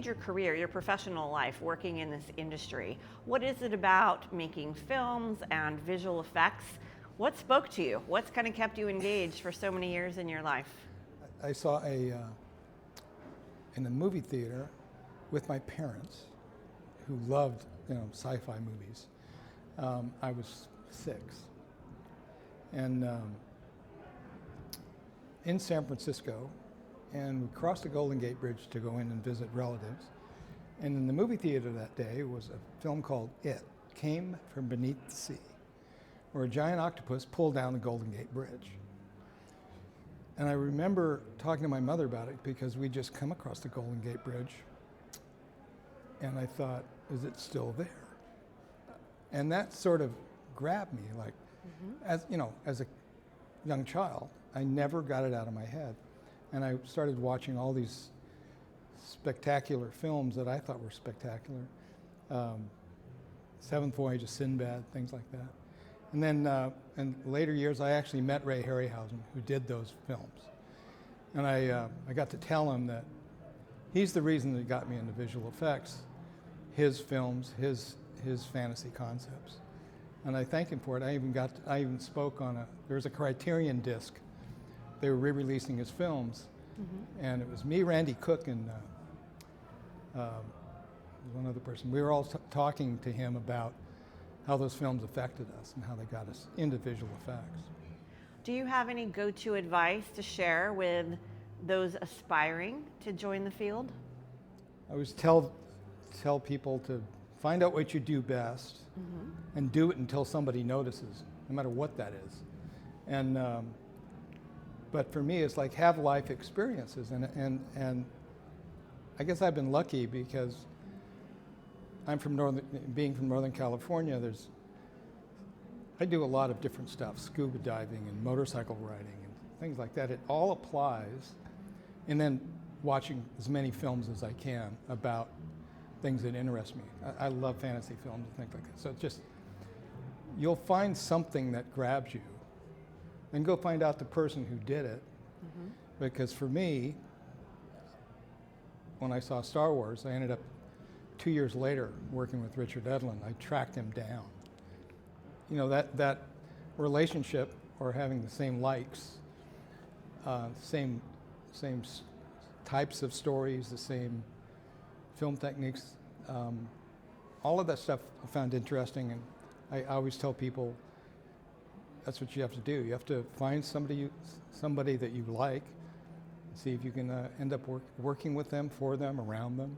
made your career, your professional life, working in this industry. What is it about making films and visual effects? What spoke to you? What's kind of kept you engaged for so many years in your life? I saw in a movie theater with my parents, who loved sci-fi movies. I was 6, and in San Francisco, and we crossed the Golden Gate Bridge to go in and visit relatives. And in the movie theater that day was a film called It Came from Beneath the Sea, where a giant octopus pulled down the Golden Gate Bridge. And I remember talking to my mother about it because we'd just come across the Golden Gate Bridge, and I thought, is it still there? And that sort of grabbed me, like, as a young child, I never got it out of my head. And I started watching all these spectacular films that I thought were spectacular. Seventh Voyage of Sinbad, things like that. And then in later years, I actually met Ray Harryhausen, who did those films. And I got to tell him that he's the reason that got me into visual effects, his films, his fantasy concepts. And I thank him for it. I even spoke on there was a Criterion disc. They were re-releasing his films, and it was me, Randy Cook, and one other person. We were all talking to him about how those films affected us and how they got us into visual effects. Do you have any go-to advice to share with those aspiring to join the field? I always tell people to find out what you do best and do it until somebody notices, no matter what that is. And but for me, it's like have life experiences, and I guess I've been lucky because being from Northern California, I do a lot of different stuff, scuba diving and motorcycle riding and things like that. It all applies, and then watching as many films as I can about things that interest me. I love fantasy films and things like that. So it's just, you'll find something that grabs you, and go find out the person who did it. Because for me, when I saw Star Wars, I ended up 2 years later working with Richard Edlund. I tracked him down. That relationship, or having the same likes, same types of stories, the same film techniques, all of that stuff I found interesting, and I always tell people that's what you have to do. You have to find somebody that you like, see if you can end up working with them, for them, around them.